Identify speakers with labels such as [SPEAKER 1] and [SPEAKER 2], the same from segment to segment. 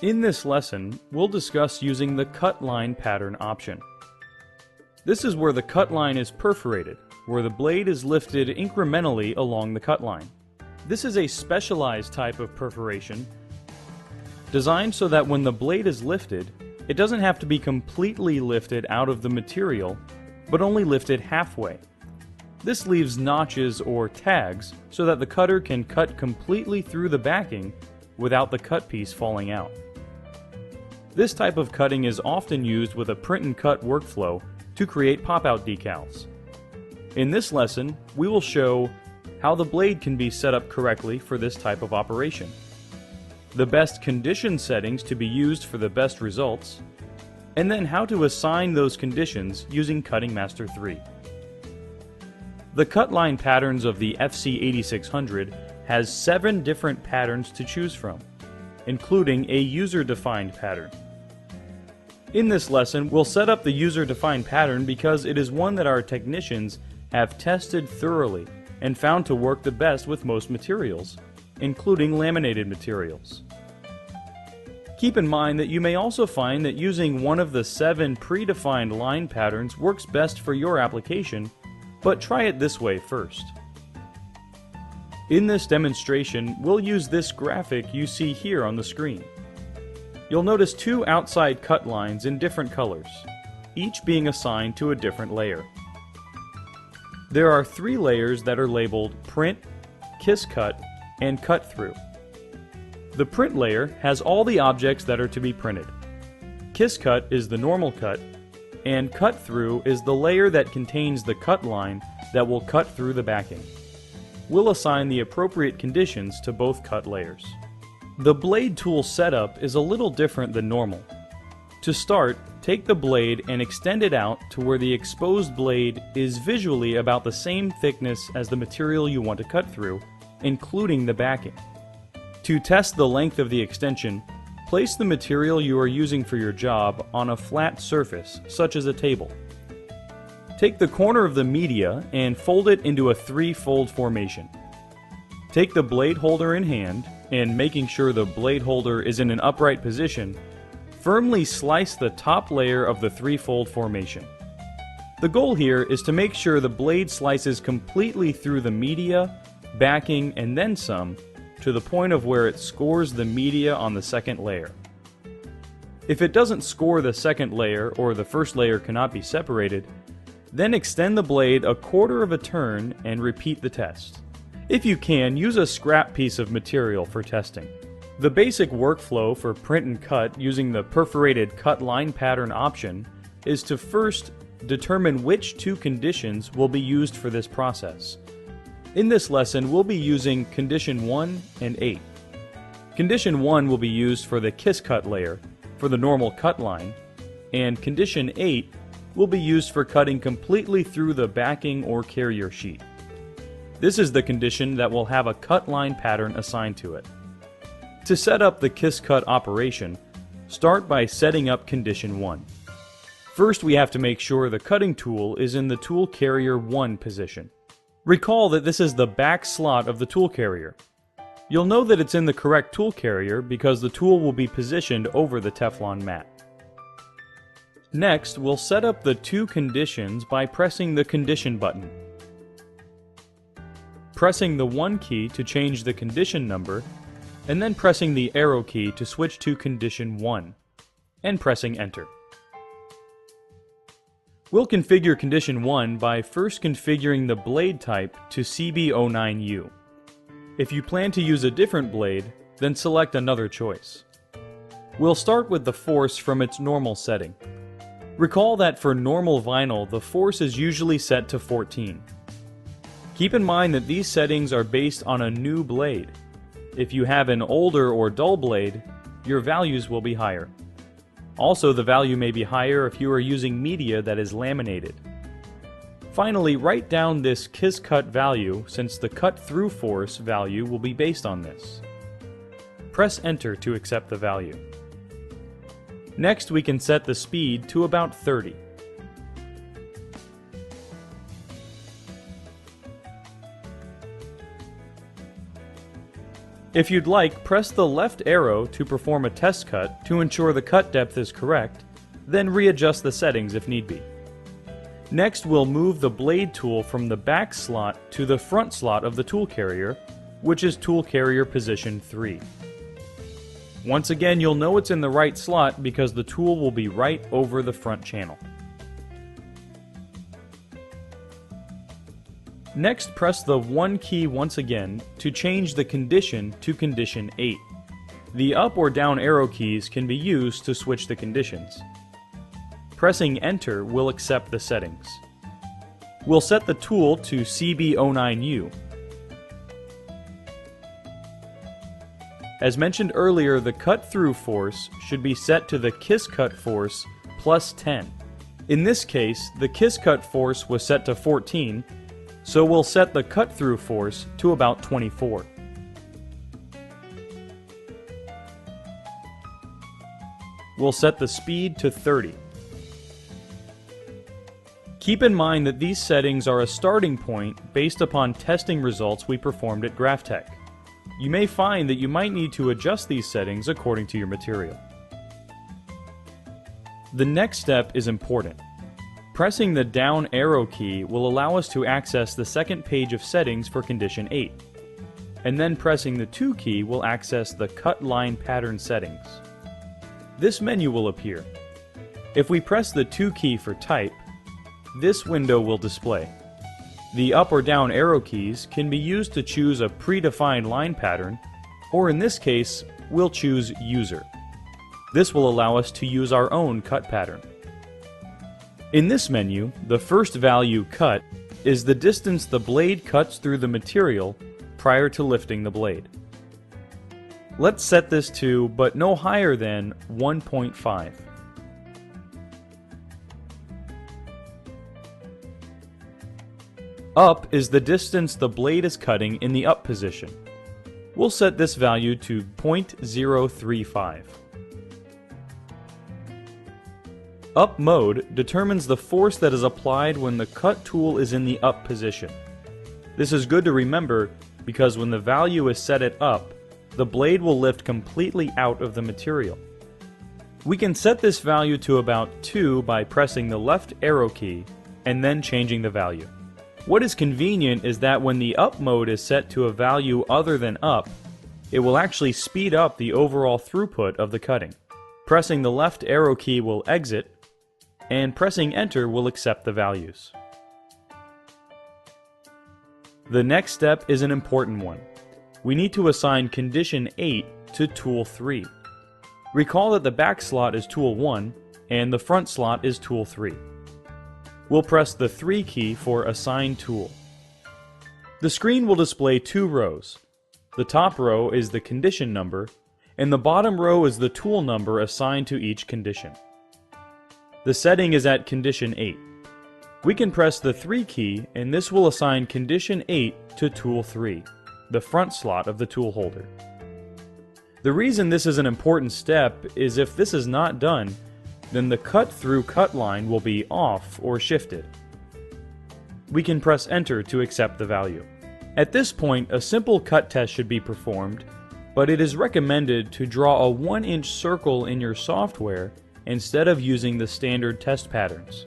[SPEAKER 1] In this lesson, we'll discuss using the cut line pattern option. This is where the cut line is perforated, where the blade is lifted incrementally along the cut line. This is a specialized type of perforation designed so that when the blade is lifted, it doesn't have to be completely lifted out of the material, but only lifted halfway. This leaves notches or tags so that the cutter can cut completely through the backing without the cut piece falling out. This type of cutting is often used with a print and cut workflow to create pop-out decals. In this lesson, we will show how the blade can be set up correctly for this type of operation, the best condition settings to be used for the best results, and then how to assign those conditions using Cutting Master 3. The cut line patterns of the FC8600 has 7 different patterns to choose from, including a user-defined pattern. In this lesson, we'll set up the user-defined pattern because it is one that our technicians have tested thoroughly and found to work the best with most materials, including laminated materials. Keep in mind that you may also find that using one of the 7 predefined line patterns works best for your application, but try it this way first. In this demonstration, we'll use this graphic you see here on the screen. You'll notice 2 outside cut lines in different colors, each being assigned to a different layer. There are 3 layers that are labeled Print, Kiss Cut, and Cut Through. The print layer has all the objects that are to be printed. Kiss Cut is the normal cut, and Cut Through is the layer that contains the cut line that will cut through the backing. We'll assign the appropriate conditions to both cut layers. The blade tool setup is a little different than normal. To start, take the blade and extend it out to where the exposed blade is visually about the same thickness as the material you want to cut through, including the backing. To test the length of the extension, place the material you are using for your job on a flat surface, such as a table. Take the corner of the media and fold it into a 3-fold formation. Take the blade holder in hand, and making sure the blade holder is in an upright position, firmly slice the top layer of the 3-fold formation. The goal here is to make sure the blade slices completely through the media, backing, and then some, to the point of where it scores the media on the second layer. If it doesn't score the second layer or the first layer cannot be separated, then extend the blade a quarter of a turn and repeat the test. If you can, use a scrap piece of material for testing. The basic workflow for print and cut using the perforated cut line pattern option is to first determine which 2 conditions will be used for this process. In this lesson, we'll be using Condition 1 and 8. Condition 1 will be used for the kiss cut layer, for the normal cut line, and Condition 8 will be used for cutting completely through the backing or carrier sheet. This is the condition that will have a cut line pattern assigned to it. To set up the kiss cut operation, start by setting up Condition 1. First, we have to make sure the cutting tool is in the tool carrier 1 position. Recall that this is the back slot of the tool carrier. You'll know that it's in the correct tool carrier because the tool will be positioned over the Teflon mat. Next, we'll set up the 2 conditions by pressing the Condition button. Pressing the 1 key to change the condition number, and then pressing the arrow key to switch to Condition 1, and pressing Enter. We'll configure Condition 1 by first configuring the blade type to CB09U. If you plan to use a different blade, then select another choice. We'll start with the force from its normal setting. Recall that for normal vinyl, the force is usually set to 14. Keep in mind that these settings are based on a new blade. If you have an older or dull blade, your values will be higher. Also, the value may be higher if you are using media that is laminated. Finally, write down this kiss cut value since the cut through force value will be based on this. Press Enter to accept the value. Next, we can set the speed to about 30. If you'd like, press the left arrow to perform a test cut to ensure the cut depth is correct, then readjust the settings if need be. Next, we'll move the blade tool from the back slot to the front slot of the tool carrier, which is tool carrier position 3. Once again, you'll know it's in the right slot because the tool will be right over the front channel. Next, press the 1 key once again to change the condition to condition 8. The up or down arrow keys can be used to switch the conditions. Pressing Enter will accept the settings. We'll set the tool to CB09U. As mentioned earlier, the cut-through force should be set to the kiss cut force plus 10. In this case, the kiss cut force was set to 14, so we'll set the cut-through force to about 24. We'll set the speed to 30. Keep in mind that these settings are a starting point based upon testing results we performed at GraphTech. You may find that you might need to adjust these settings according to your material. The next step is important. Pressing the down arrow key will allow us to access the second page of settings for condition 8, and then pressing the 2 key will access the cut line pattern settings. This menu will appear. If we press the 2 key for type, this window will display. The up or down arrow keys can be used to choose a predefined line pattern, or in this case, we'll choose User. This will allow us to use our own cut pattern. In this menu, the first value cut is the distance the blade cuts through the material prior to lifting the blade. Let's set this to, but no higher than, 1.5. Up is the distance the blade is cutting in the up position. We'll set this value to 0.035. Up mode determines the force that is applied when the cut tool is in the up position. This is good to remember because when the value is set at up, the blade will lift completely out of the material. We can set this value to about 2 by pressing the left arrow key and then changing the value. What is convenient is that when the up mode is set to a value other than up, it will actually speed up the overall throughput of the cutting. Pressing the left arrow key will exit, and pressing Enter will accept the values. The next step is an important one. We need to assign condition 8 to tool 3. Recall that the back slot is tool 1 and the front slot is tool 3. We'll press the 3 key for Assign Tool. The screen will display 2 rows. The top row is the condition number, and the bottom row is the tool number assigned to each condition. The setting is at condition 8. We can press the 3 key and this will assign condition 8 to tool 3, the front slot of the tool holder. The reason this is an important step is if this is not done, then the cut-through cut line will be off or shifted. We can press Enter to accept the value. At this point, a simple cut test should be performed, but it is recommended to draw a 1-inch circle in your software instead of using the standard test patterns.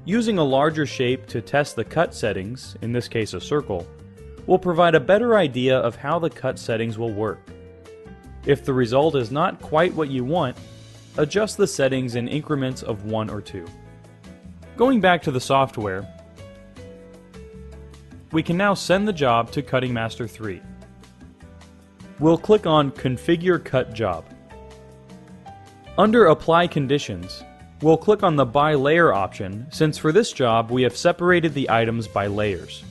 [SPEAKER 1] Using a larger shape to test the cut settings, in this case a circle, will provide a better idea of how the cut settings will work. If the result is not quite what you want, adjust the settings in increments of 1 or 2. Going back to the software, we can now send the job to Cutting Master 3. We'll click on Configure Cut Job. Under Apply Conditions, we'll click on the By Layer option since for this job we have separated the items by layers.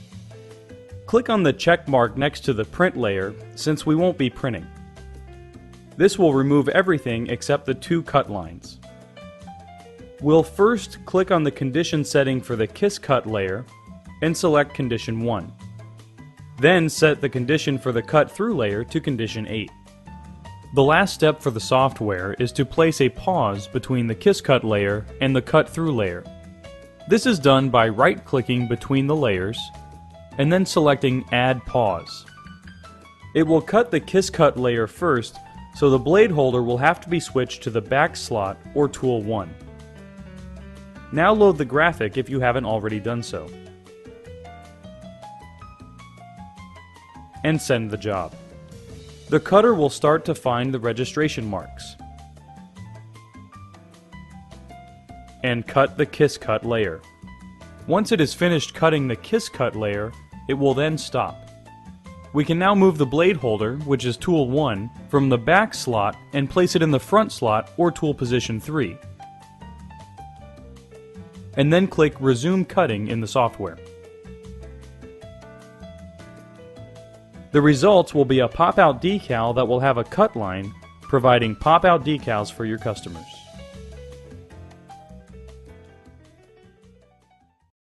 [SPEAKER 1] Click on the check mark next to the Print layer since we won't be printing. This will remove everything except the 2 cut lines. We'll first click on the condition setting for the Kiss Cut layer and select Condition 1. Then set the condition for the Cut Through layer to Condition 8. The last step for the software is to place a pause between the Kiss Cut layer and the Cut Through layer. This is done by right-clicking between the layers and then selecting Add Pause. It will cut the Kiss Cut layer first, so the blade holder will have to be switched to the back slot or tool 1. Now load the graphic if you haven't already done so. And send the job. The cutter will start to find the registration marks and cut the Kiss Cut layer. Once it is finished cutting the Kiss Cut layer, it will then stop. We can now move the blade holder, which is tool 1, from the back slot and place it in the front slot or tool position 3. And then click Resume Cutting in the software. The results will be a pop-out decal that will have a cut line, providing pop-out decals for your customers.